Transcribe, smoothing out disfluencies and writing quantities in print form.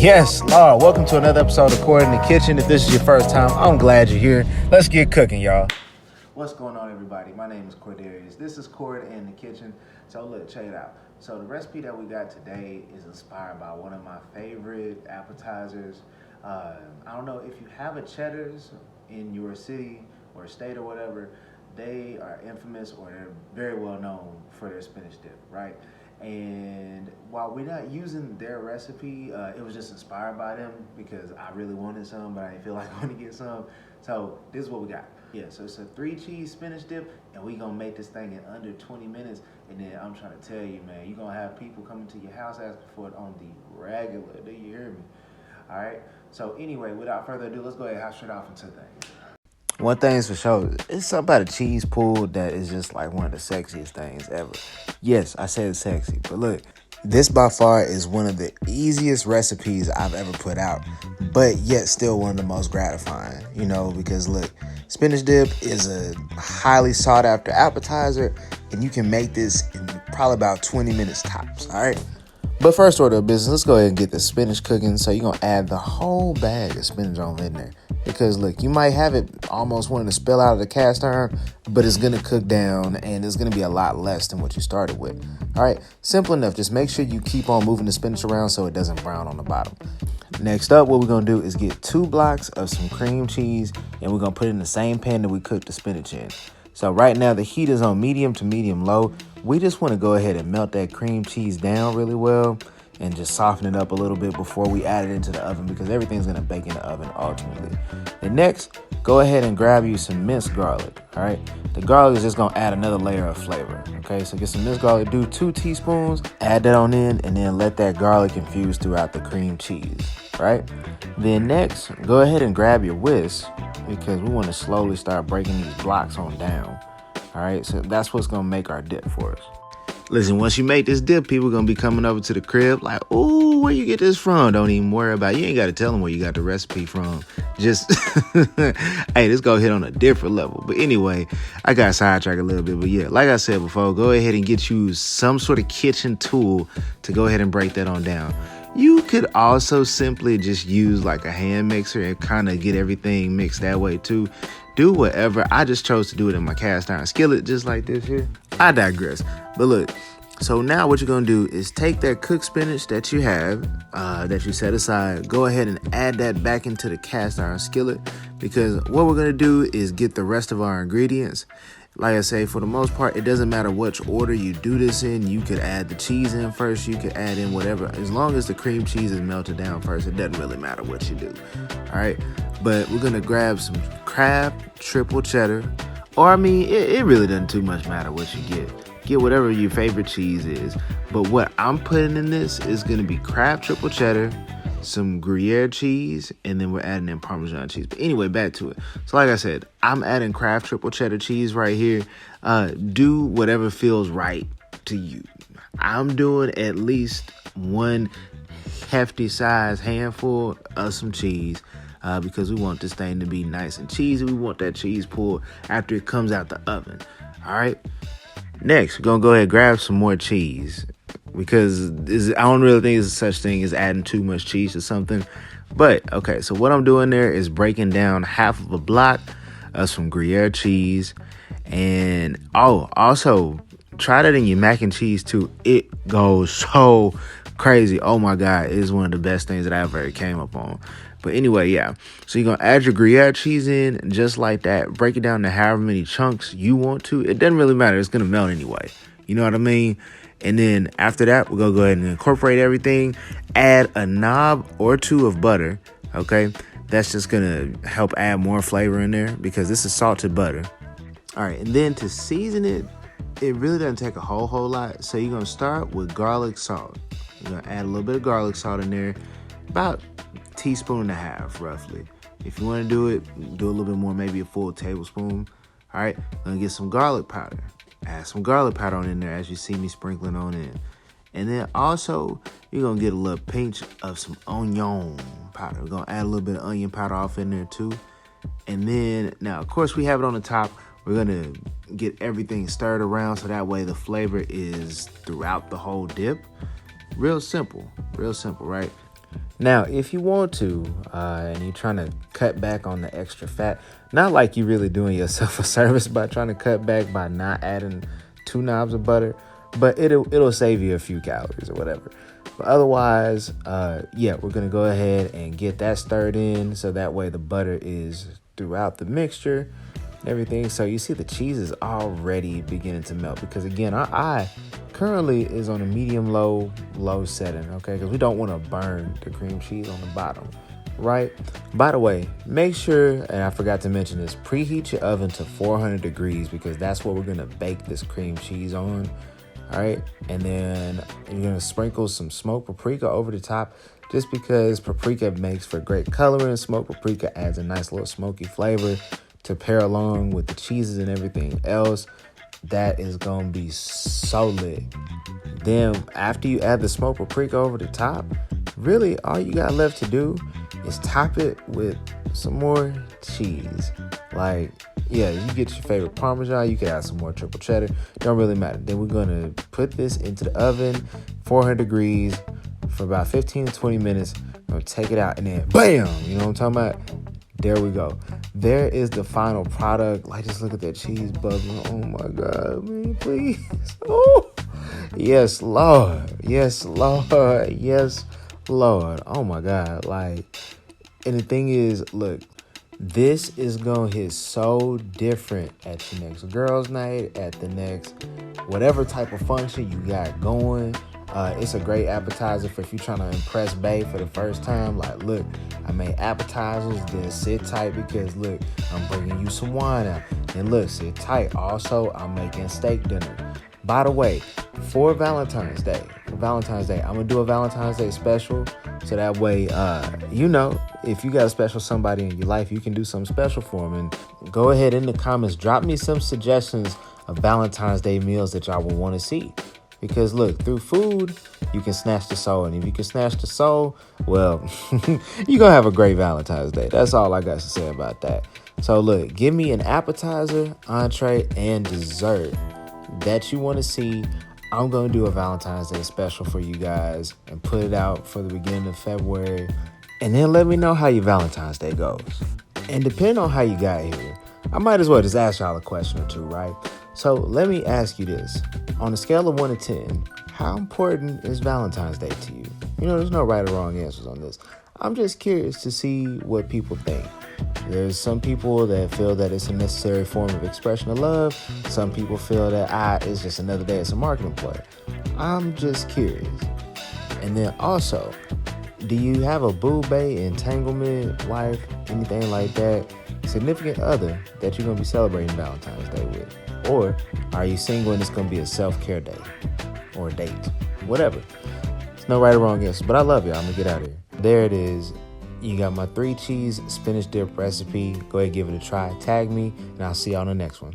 Yes, Lord, welcome to another episode of Cord in the Kitchen. If this is your first time, I'm glad you're here. Let's get cooking, y'all. What's going on, everybody? My name is Cordarrius. This is Cord in the Kitchen. So look, check it out. So the recipe that we got today is inspired by one of my favorite appetizers. I don't know if you have a Cheddars in your city or state or whatever. They are infamous, or they're very well known for their spinach dip, right? And while we're not using their recipe, it was just inspired by them because I really wanted some, but I didn't feel like I wanted to get some. So this is what we got. Yeah, so it's a 3-cheese spinach dip, and we gonna make this thing in under 20 minutes. And then I'm trying to tell you, man, you're gonna have people coming to your house asking for it on the regular. Do you hear me? All right. So anyway, without further ado, let's go ahead and hop straight off into things. One thing's for sure, it's something about a cheese pull that is just like one of the sexiest things ever. Yes, I said sexy, but look, this by far is one of the easiest recipes I've ever put out, but yet still one of the most gratifying, you know, because look, spinach dip is a highly sought after appetizer, and you can make this in probably about 20 minutes tops, all right? But first order of business, let's go ahead and get the spinach cooking. So you're going to add the whole bag of spinach on in there. Because look, you might have it almost wanting to spill out of the cast iron, but it's going to cook down and it's going to be a lot less than what you started with. All right, simple enough. Just make sure you keep on moving the spinach around so it doesn't brown on the bottom. Next up, what we're going to do is get 2 blocks of some cream cheese, and we're going to put it in the same pan that we cooked the spinach in. So right now the heat is on medium to medium low. We just want to go ahead and melt that cream cheese down really well and just soften it up a little bit before we add it into the oven, because everything's going to bake in the oven ultimately. And next, go ahead and grab you some minced garlic, all right? The garlic is just going to add another layer of flavor, okay? So get some minced garlic, do 2 teaspoons, add that on in, and then let that garlic infuse throughout the cream cheese, right? Then next, go ahead and grab your whisk, because we want to slowly start breaking these blocks on down, all right? So that's what's going to make our dip for us. Listen, once you make this dip, people are going to be coming over to the crib like, ooh, where you get this from? Don't even worry about it. You ain't got to tell them where you got the recipe from. Just, hey, this go hit on a different level. But anyway, I got sidetracked a little bit. But yeah, like I said before, go ahead and get you some sort of kitchen tool to go ahead and break that on down. You could also simply just use like a hand mixer and kind of get everything mixed that way too. Do whatever. I just chose to do it in my cast iron skillet just like this here. I digress. But look, so now what you're going to do is take that cooked spinach that you have, that you set aside, go ahead and add that back into the cast iron skillet, because what we're going to do is get the rest of our ingredients. Like I say, for the most part, it doesn't matter which order you do this in. You could add the cheese in first. You could add in whatever. As long as the cream cheese is melted down first, it doesn't really matter what you do. All right. But we're going to grab some Kraft Triple cheddar. Or, I mean, it really doesn't too much matter what you get. Get whatever your favorite cheese is. But what I'm putting in this is going to be Kraft Triple cheddar, some Gruyere cheese, and then we're adding in Parmesan cheese. But anyway, back to it. So like I said, I'm adding Kraft Triple cheddar cheese right here. Do whatever feels right to you. I'm doing at least one hefty size handful of some cheese, because we want this thing to be nice and cheesy. We want that cheese pulled after it comes out the oven. All right. Next, we're going to go ahead and grab some more cheese, because I don't really think there's such thing as adding too much cheese to something. But, okay, so what I'm doing there is breaking down half of a block of some Gruyere cheese. And, also, try that in your mac and cheese, too. It goes so crazy. Oh, my God. It is one of the best things that I ever came up on. But anyway, yeah. So you're going to add your Gruyere cheese in just like that. Break it down to however many chunks you want to. It doesn't really matter. It's going to melt anyway. You know what I mean? And then after that, we're going to go ahead and incorporate everything. Add a knob or 2 of butter, okay? That's just going to help add more flavor in there because this is salted butter. All right, and then to season it, it really doesn't take a whole lot. So you're going to start with garlic salt. You're going to add a little bit of garlic salt in there, about a teaspoon and a half, roughly. If you want to do it, do a little bit more, maybe a full tablespoon. All right, going to get some garlic powder. Add some garlic powder on in there as you see me sprinkling on in. And then also, you're going to get a little pinch of some onion powder. We're going to add a little bit of onion powder off in there too. And then, now, of course, we have it on the top. We're going to get everything stirred around so that way the flavor is throughout the whole dip. Real simple, right? Now, if you want to, and you're trying to cut back on the extra fat, not like you're really doing yourself a service by trying to cut back by not adding 2 knobs of butter, but it'll save you a few calories or whatever. But otherwise, yeah, we're going to go ahead and get that stirred in so that way the butter is throughout the mixture and everything. So you see the cheese is already beginning to melt because, again, our eye currently is on a medium-low setting, okay, because we don't want to burn the cream cheese on the bottom, right? By the way, make sure, and I forgot to mention this, preheat your oven to 400 degrees because that's what we're going to bake this cream cheese on. All right, and then you're gonna sprinkle some smoked paprika over the top just because paprika makes for great color, and smoked paprika adds a nice little smoky flavor to pair along with the cheeses and everything else. That is gonna be so lit. Then after you add the smoked paprika over the top, really all you got left to do is top it with some more cheese. Like, yeah, you get your favorite Parmesan. You can add some more triple cheddar. Don't really matter. Then we're going to put this into the oven, 400 degrees, for about 15 to 20 minutes. I'm going to take it out and then bam! You know what I'm talking about? There we go. There is the final product. Like, just look at that cheese bubbling. Oh, my God, man, please. Oh, yes, Lord. Yes, Lord. Yes, Lord. Oh, my God. Like, and the thing is, look, this is going to hit so different at your next girls' night, at the next whatever type of function you got going. It's a great appetizer for if you're trying to impress bae for the first time. Like, look, I made appetizers, then sit tight because, look, I'm bringing you some wine out. And look, sit tight. Also, I'm making steak dinner. By the way, for Valentine's Day, I'm going to do a Valentine's Day special. So that way, you know, if you got a special somebody in your life, you can do something special for them. And go ahead in the comments, drop me some suggestions of Valentine's Day meals that y'all will want to see. Because look, through food, you can snatch the soul. And if you can snatch the soul, well, you're going to have a great Valentine's Day. That's all I got to say about that. So look, give me an appetizer, entree, and dessert that you want to see. I'm going to do a Valentine's Day special for you guys and put it out for the beginning of February. And then let me know how your Valentine's Day goes. And depending on how you got here, I might as well just ask y'all a question or two, right? So let me ask you this. On a scale of 1 to 10, how important is Valentine's Day to you? You know, there's no right or wrong answers on this. I'm just curious to see what people think. There's some people that feel that it's a necessary form of expression of love. Some people feel that it's just another day as a marketing ploy. I'm just curious. And then also, do you have a boo, bae, entanglement, wife, anything like that, significant other that you're going to be celebrating Valentine's Day with? Or are you single and it's going to be a self-care day or a date? Whatever. There's no right or wrong answer, but I love you. I'm going to get out of here. There it is. You got my 3-cheese spinach dip recipe. Go ahead and give it a try. Tag me, and I'll see you on the next one.